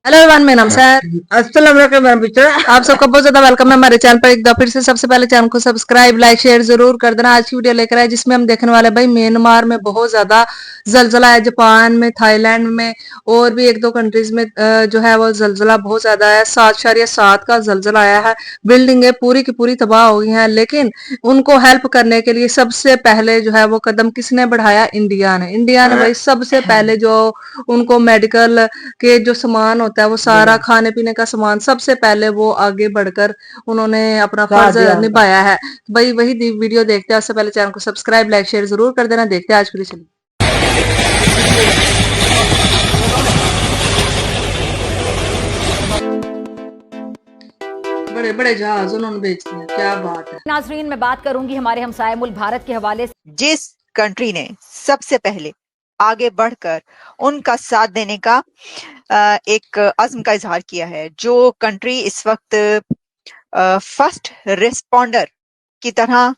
Hello everyone, मेरा नाम sir. अस्सलाम वालेकुम पिक्चर। आप सबका बहुत ज्यादा वेलकम है हमारे चैनल पर। एक दफा फिर से सबसे पहले चैनल को सब्सक्राइब, लाइक, शेयर जरूर कर देना। आज की वीडियो लेकर आए जिसमें हम देखने वाले भाई म्यांमार में बहुत ज्यादा जलजला है, जापान में, थाईलैंड में और भी एक दो कंट्रीज में जो है वो जलजला बहुत ज्यादा है। 7.7 का जलजला आया है। बिल्डिंगें पूरी की पूरी तबाह हो गई हैं, लेकिन उनको हेल्प करने के लिए सबसे पहले जो है वो कदम किसने बढ़ाया? इंडिया ने। इंडिया ने भाई सबसे पहले जो उनको मेडिकल के जो सामान होता है वो सारा खाने पीने का सामान सबसे पहले वो आगे बढ़कर उन्होंने अपना फर्ज निभाया है। भाई वही वीडियो देखते हैं। उससे पहले चैनल को सब्सक्राइब, लाइक, शेयर जरूर कर देना। देखते हैं आज की वीडियो। बड़े बड़े जहाज उन्होंने बेच दिए, क्या बात है। नाजरीन, मैं बात करूंगी हमारे हमसाये मुल्क भारत के हवाले से। जिस कंट्री ने सबसे पहले आगे बढ़कर उनका साथ देने का एक अज़्म का इजहार किया है, जो कंट्री इस वक्त फर्स्ट रिस्पॉन्डर की तरह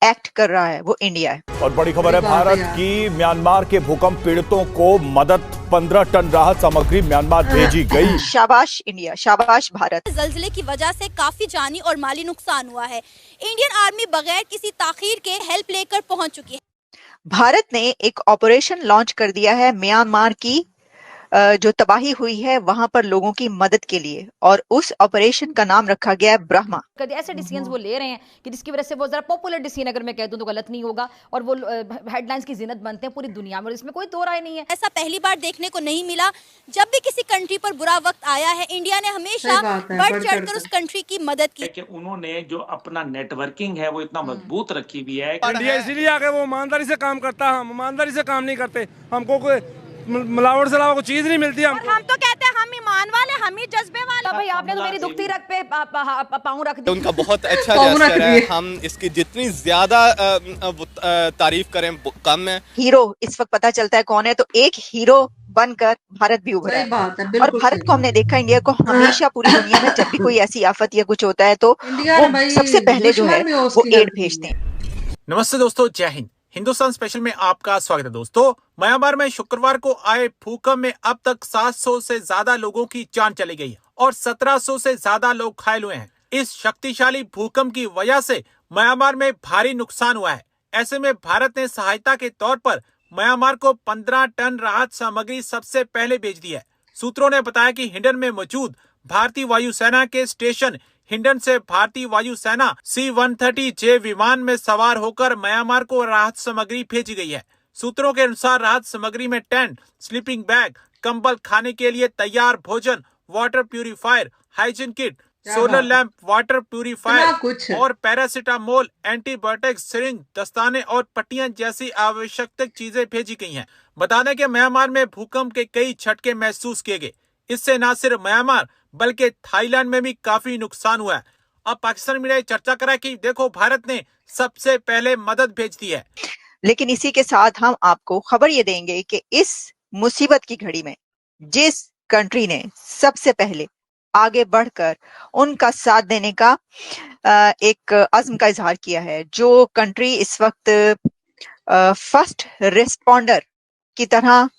एक्ट कर रहा है, वो इंडिया है। और बड़ी खबर है भारत की, म्यांमार के भूकंप पीड़ितों को मदद 15 टन राहत सामग्री म्यांमार भेजी गई। शाबाश इंडिया, शाबाश भारत। जल्जले की वजह से काफी जानी और माली नुकसान हुआ है। इंडियन आर्मी बगैर किसी ताखीर के हेल्प लेकर पहुंच चुकी है। भारत ने एक ऑपरेशन लॉन्च कर दिया है म्यांमार की जो तबाही हुई है वहां पर लोगों की मदद के लिए, और उस ऑपरेशन का नाम रखा गया है ब्रह्मा। ऐसे डिसीजंस वो ले रहे हैं कि जिसकी वजह से वो जरा पॉपुलर डिसीजन, अगर मैं कह दूं तो गलत नहीं होगा, और वो हेडलाइंस की जिन्नत बनते हैं पूरी दुनिया में, और इसमें कोई दो राय नहीं है। ऐसा पहली बार देखने को नहीं मिला। जब भी किसी कंट्री पर बुरा वक्त आया है, इंडिया ने हमेशा बढ़ चढ़कर उस कंट्री की मदद की। कि उन्होंने जो अपना नेटवर्किंग है वो इतना मजबूत रखी हुई है। इंडिया इसीलिए आगे वो ईमानदारी से काम करता है, हम ईमानदारी से काम नहीं करते। हमको कोई मिलावट से अलावा कोई चीज नहीं मिलती। हम तो कहते हैं हम ईमान वाले, हम ही जज्बे वाले। भाई आपने तो मेरी दुखती रख पे पाँव रख दी। उनका बहुत अच्छा जेस्चर है, हम इसकी जितनी ज्यादा तारीफ करें कम है। हीरो इस वक्त पता चलता है कौन है, तो एक हीरो बनकर भारत भी उभरा है। और भारत को हमने देखा, इंडिया को हमेशा पूरी दुनिया में जब भी कोई ऐसी आफत या कुछ होता है तो वो सबसे पहले जो है वो एड भेजते हैं। नमस्ते दोस्तों, जय हिंद। हिंदुस्तान स्पेशल में आपका स्वागत है। दोस्तों, म्यांमार में शुक्रवार को आए भूकंप में अब तक 700 से ज्यादा लोगों की जान चली गई है और 1700 से ज्यादा लोग घायल हुए हैं। इस शक्तिशाली भूकंप की वजह से म्यांमार में भारी नुकसान हुआ है। ऐसे में भारत ने सहायता के तौर पर म्यांमार को 15 टन राहत सामग्री सबसे पहले भेज दी है। सूत्रों ने बताया कि हिंडन में मौजूद भारतीय वायुसेना के स्टेशन हिंडन से भारतीय वायुसेना C-130J विमान में सवार होकर म्यांमार को राहत सामग्री भेजी गई है। सूत्रों के अनुसार राहत सामग्री में टेंट, स्लीपिंग बैग, कंबल, खाने के लिए तैयार भोजन, water purifier, hygiene kit, solar lamp, water purifier और पैरासीटामोल, एंटीबायोटिक, सिरिंज, दस्ताने और पट्टियां जैसी आवश्यक चीजें भेजी गई हैं। बता दें कि म्यांमार में भूकंप के कई झटके महसूस किए गए। इससे न सिर्फ म्यांमार बल्कि थाईलैंड में भी काफी नुकसान हुआ है। अब पाकिस्तान मीडिया चर्चा करा कि देखो भारत ने सबसे पहले मदद भेज दी है। लेकिन इसी के साथ हम आपको खबर ये देंगे कि इस मुसीबत की घड़ी में जिस कंट्री ने सबसे पहले आगे बढ़कर उनका साथ देने का एक अज़्म का इजहार किया है, जो कंट्री इस वक्त फर्स्ट रिस्पॉन्डर की तरह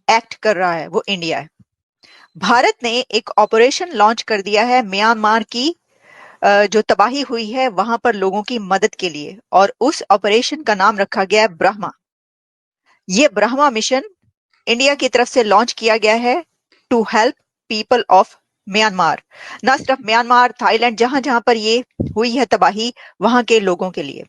एक्ट कर रहा है, वो इंडिया है। भारत ने एक ऑपरेशन लॉन्च कर दिया है म्यांमार की जो तबाही हुई है वहां पर लोगों की मदद के लिए, और उस ऑपरेशन का नाम रखा गया है ब्रह्मा। ये ब्रह्मा मिशन इंडिया की तरफ से लॉन्च किया गया है to help people of Myanmar. न सिर्फ म्यांमार, थाईलैंड, जहां जहां पर ये हुई है तबाही, वहां के लोगों के लिए।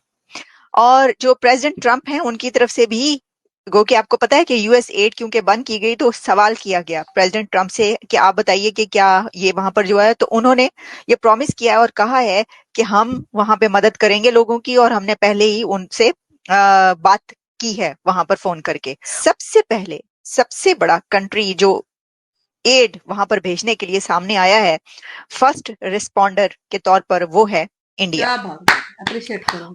और जो प्रेसिडेंट ट्रंप हैं उनकी तरफ से भी, गो कि आपको पता है कि यूएस एड क्योंकि बंद की गई, तो सवाल किया गया प्रेसिडेंट ट्रंप से कि आप बताइए कि क्या ये वहां पर जो है, तो उन्होंने ये प्रॉमिस किया और कहा है कि हम वहां पे मदद करेंगे लोगों की, और हमने पहले ही उनसे बात की है वहां पर फोन करके। सबसे पहले सबसे बड़ा कंट्री जो एड वहां पर भेजने के लिए सामने आया है फर्स्ट रिस्पॉन्डर के तौर पर, वो है इंडिया।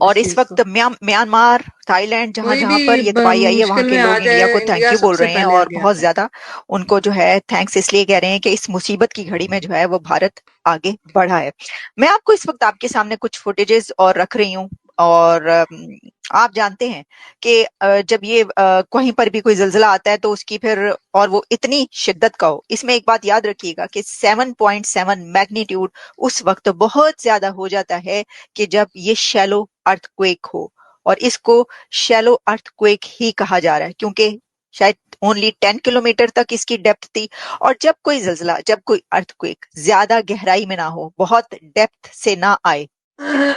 और इस वक्त म्यांमार, थाईलैंड, जहां जहां पर ये तबाही आई है, वहां के लोग इंडिया को थैंक यू बोल रहे हैं, और बहुत ज्यादा उनको जो है थैंक्स इसलिए कह रहे हैं कि इस मुसीबत की घड़ी में जो है वो भारत आगे बढ़ा है। मैं आपको इस वक्त आपके सामने कुछ फुटेजेस और रख रही हूँ, और आप जानते हैं कि जब ये कहीं पर भी कोई ज़लज़ला आता है तो उसकी फिर और वो इतनी शिद्दत का हो। इसमें एक बात याद रखिएगा कि 7.7 मैग्नीट्यूड उस वक्त बहुत ज्यादा हो जाता है कि जब ये शैलो अर्थक्वेक हो, और इसको शैलो अर्थक्वेक ही कहा जा रहा है क्योंकि शायद ओनली 10 किलोमीटर तक इसकी डेप्थ थी। और जब कोई ज़लज़ला, जब कोई अर्थक्वेक ज्यादा गहराई में ना हो, बहुत डेप्थ से ना आए,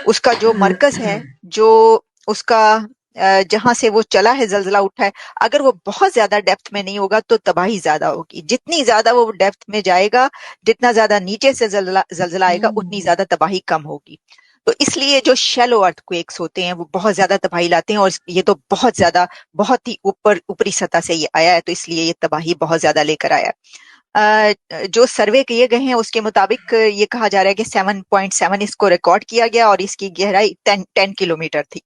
उसका जो मरकज है, जो उसका जहां से वो चला है, ज़लज़ला उठा है, अगर वो बहुत ज्यादा डेप्थ में नहीं होगा तो तबाही ज्यादा होगी। जितनी ज्यादा वो डेप्थ में जाएगा, जितना ज्यादा नीचे से ज़लज़ला आएगा, उतनी ज्यादा तबाही कम होगी। तो इसलिए जो शैलो अर्थक्वेक्स होते हैं वो बहुत ज्यादा तबाही लाते हैं, और ये तो बहुत ज्यादा, बहुत ही ऊपरी सतह से ये आया है, तो इसलिए ये तबाही बहुत ज्यादा लेकर आया। जो सर्वे किए गए हैं उसके मुताबिक ये कहा जा रहा है कि 7.7 इसको रिकॉर्ड किया गया और इसकी गहराई 10 किलोमीटर थी।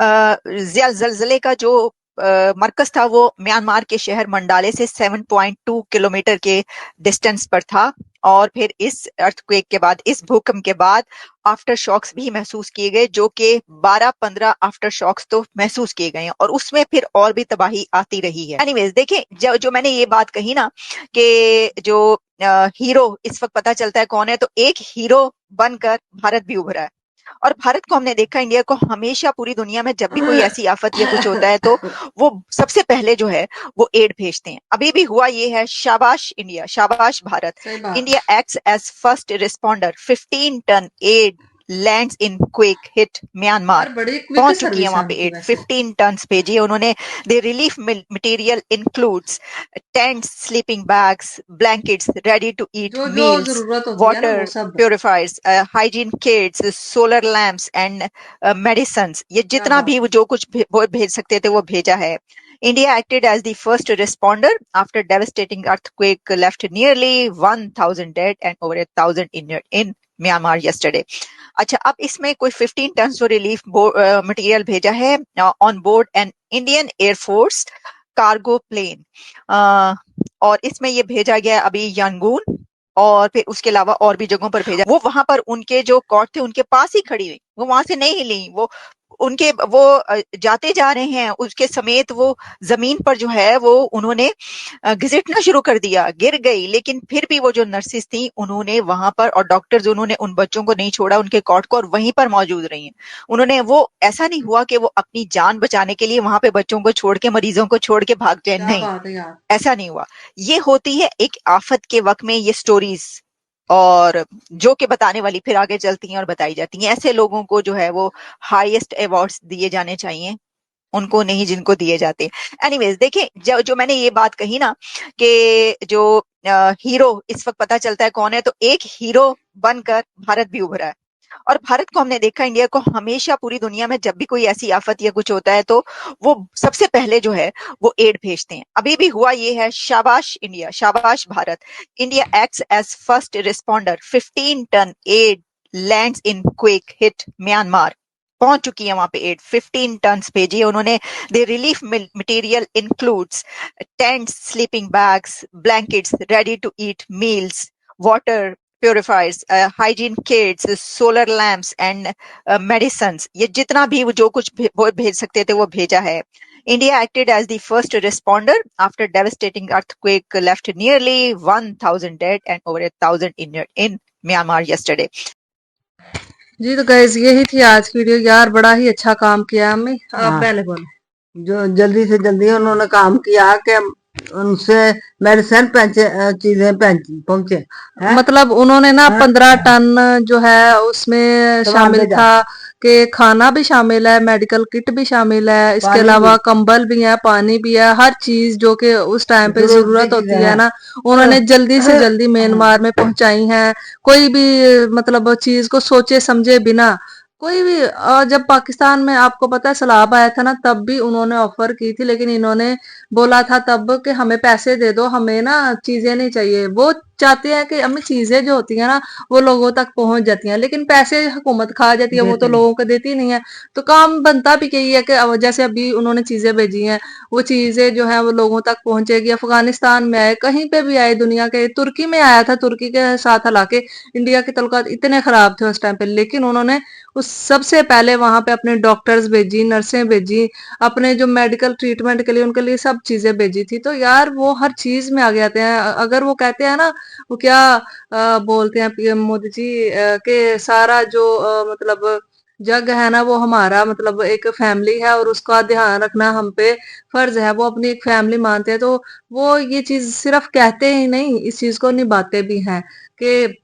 ज़लज़ले का जो मरकज था वो म्यांमार के शहर मंडाले से 7.2 किलोमीटर के डिस्टेंस पर था। और फिर इस अर्थक्वेक के बाद, इस भूकंप के बाद आफ्टर शॉक्स भी महसूस किए गए, जो कि 12-15 आफ्टर शॉक्स तो महसूस किए गए हैं, और उसमें फिर और भी तबाही आती रही है। एनीवेज, देखें, जो मैंने ये बात कही ना कि जो हीरो इस वक्त पता चलता है कौन है, तो एक हीरो बनकर भारत भी उभरा है। और भारत को हमने देखा, इंडिया को हमेशा पूरी दुनिया में जब भी कोई ऐसी आफत या कुछ होता है तो वो सबसे पहले जो है वो एड भेजते हैं। अभी भी हुआ ये है, शाबाश इंडिया, शाबाश Bharat. India acts as first responder, 15 ton aid lands in quake hit Myanmar. पहुंच चुकी है वहां पे एड, 15 टन भेजी है उन्होंने। The relief material includes tents, sleeping bags, blankets, ready to eat meals, water purifiers, hygiene kits, solar lamps and medicines. ये जितना भी वो जो कुछ भेज सकते थे वो भेजा है। India acted as the first responder after devastating earthquake left nearly 1,000 dead and over 1,000 injured in Myanmar yesterday. अच्छा, अब इसमें कोई 15 टन जो रिलीफ मटेरियल भेजा है on board an Indian air force cargo plane, और इसमें ये भेजा गया अभी यांगून, और फिर उसके अलावा और भी जगहों पर भेजा। वो वहां पर उनके जो कॉट थे उनके पास ही खड़ी हुई, वो वहां से नहीं हिली, वो उनके वो जाते जा रहे हैं, उसके समेत वो जमीन पर जो है वो उन्होंने घिसटना शुरू कर दिया, गिर गई, लेकिन फिर भी वो जो नर्सेस थी उन्होंने वहां पर, और डॉक्टर्स, उन्होंने उन बच्चों को नहीं छोड़ा, उनके कॉट को, और वहीं पर मौजूद रही हैं। उन्होंने, वो ऐसा नहीं हुआ कि वो अपनी जान बचाने के लिए वहां पे बच्चों को छोड़ के, मरीजों को छोड़ के भाग जाए, नहीं, ऐसा नहीं हुआ। ये होती है एक आफत के वक्त में ये स्टोरीज, और जो कि बताने वाली फिर आगे चलती हैं और बताई जाती हैं। ऐसे लोगों को जो है वो हाईएस्ट अवार्ड्स दिए जाने चाहिए, उनको नहीं जिनको दिए जाते। एनीवेज, देखें, जो मैंने ये बात कही ना कि जो हीरो इस वक्त पता चलता है कौन है, तो एक हीरो बनकर भारत भी उभरा है। और भारत को हमने देखा, इंडिया को हमेशा पूरी दुनिया में जब भी कोई ऐसी आफत या कुछ होता है तो वो सबसे पहले जो है वो एड भेजते हैं। अभी भी हुआ ये है, शाबाश इंडिया, शाबाश Bharat. India acts as first responder, 15 ton aid lands in quake hit Myanmar. पहुंच चुकी है वहां पे एड, 15 टन भेजी है उन्होंने। The relief material includes tents, sleeping bags, blankets, ready to eat meals, water purifiers, hygiene kits, solar lamps and medicines. ये जितना भी वो जो कुछ भेज सकते थे वो भेजा है। India acted as the first responder after devastating earthquake left nearly 1,000 dead and over 1,000 injured in Myanmar yesterday. जी तो गाइस, यही थी आज की वीडियो। यार बड़ा ही अच्छा काम किया हमें। आप पहले बोले, जो जल्दी से जल्दी उन्होंने काम किया कि उनसे मेडिसिन चीजें पहुंचे। मतलब उन्होंने ना 15 टन जो है उसमें शामिल था कि खाना भी शामिल है, मेडिकल किट भी शामिल है, इसके अलावा कंबल भी है, पानी भी है, हर चीज जो कि उस टाइम पे जरूरत होती है ना, उन्होंने जल्दी से जल्दी म्यांमार में पहुंचाई है। कोई भी मतलब चीज को सोचे समझे बिना, कोई भी। जब पाकिस्तान में आपको पता है सैलाब आया था ना, तब भी उन्होंने ऑफर की थी, लेकिन इन्होंने बोला था तब कि हमें पैसे दे दो, हमें ना चीजें नहीं चाहिए। वो चाहते हैं कि हमें चीजें जो होती है ना वो लोगों तक पहुंच जाती हैं, लेकिन पैसे हुकूमत खा जाती है, वो तो लोगों को देती नहीं है। तो काम बनता भी यही है कि जैसे अभी उन्होंने चीजें भेजी हैं, वो चीजें जो है वो लोगों तक पहुंचेगी। अफगानिस्तान में आए, कहीं पे भी आए दुनिया के, तुर्की में आया था, तुर्की के साथ हालांकि इंडिया के तल्लुकात इतने खराब थे उस टाइम पे, लेकिन उन्होंने उस सबसे पहले वहां पे अपने डॉक्टर्स भेजी, नर्सें भेजी, अपने जो मेडिकल ट्रीटमेंट के लिए उनके लिए सब चीजें भेजी थी। तो यार वो हर चीज में आगे आते हैं। अगर वो कहते हैं ना, वो क्या बोलते हैं पीएम मोदी जी के सारा जो मतलब जग है ना वो हमारा मतलब एक फैमिली है और उसका ध्यान रखना हम पे फर्ज है, वो अपनी एक फैमिली मानते हैं। तो वो ये चीज सिर्फ कहते ही नहीं, इस चीज को निभाते भी हैं कि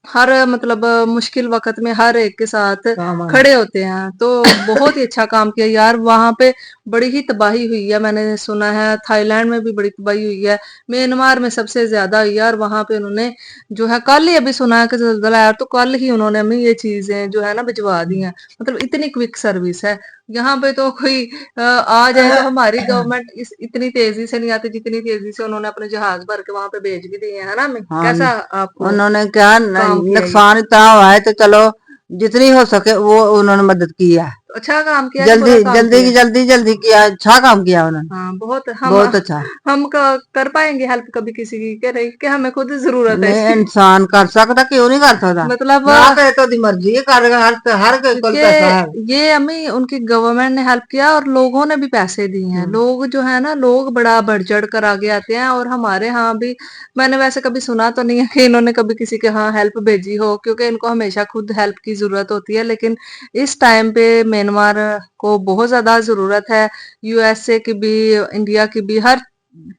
हर मतलब मुश्किल वक्त में हर एक के साथ खड़े होते हैं। तो बहुत ही अच्छा काम किया यार। वहां पे बड़ी ही तबाही हुई है, मैंने सुना है थाईलैंड में भी बड़ी तबाही हुई है, म्यांमार में सबसे ज्यादा हुई है। और वहां पे उन्होंने जो है कल ही अभी सुना है कि जल्जला आया, तो कल ही उन्होंने हमें ये चीजें जो है ना भिजवा दी हैं। मतलब इतनी क्विक सर्विस है यहाँ पे। तो कोई आ जाए तो हमारी गवर्नमेंट इतनी तेजी से नहीं आती जितनी तेजी से उन्होंने अपने जहाज भर के वहां पे भेज भी दिए हैं ना। कैसा आपको उन्होंने क्या नुकसान इतना हुआ है, तो चलो जितनी हो सके वो उन्होंने मदद की है। अच्छा काम किया, जल्दी बुरा काम जल्दी किया। जल्दी किया, अच्छा काम किया उन्होंने। हाँ बहुत बहुत अच्छा। हम कर पाएंगे हेल्प कभी किसी की के नहीं, कि हमें खुद जरूरत है नहीं, इसकी। इंसान कर सकता, क्यों नहीं कर सकता? मतलब ना करे तो दी मर्जी है, कर हर कोई को पैसा है। ये हमें उनकी गवर्नमेंट ने हेल्प किया और लोगों ने भी पैसे दिए हैं। लोग जो है ना, लोग बड़ा बढ़ चढ़ कर आगे आते हैं। और हमारे यहाँ भी मैंने वैसे कभी सुना तो नहीं है कि इन्होंने कभी किसी के यहाँ हेल्प भेजी हो, क्योंकि इनको हमेशा खुद हेल्प की जरूरत होती है। लेकिन इस टाइम पे म्यांमार को बहुत ज्यादा जरूरत है। यूएसए की भी, इंडिया की भी, हर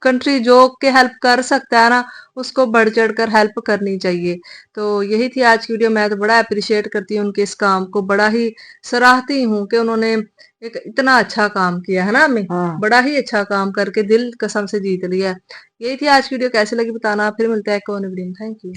कंट्री जो के हेल्प कर सकता है ना उसको बढ़ चढ़ कर हेल्प करनी चाहिए। तो यही थी आज की वीडियो। मैं तो बड़ा अप्रिशिएट करती हूँ उनके इस काम को, बड़ा ही सराहती हूँ कि उन्होंने एक इतना अच्छा काम किया है ना हमें। बड़ा ही अच्छा काम करके दिल कसम से जीत लिया। यही थी आज की वीडियो, कैसी लगी बताना। फिर मिलते हैं एक और वीडियो में। Thank you.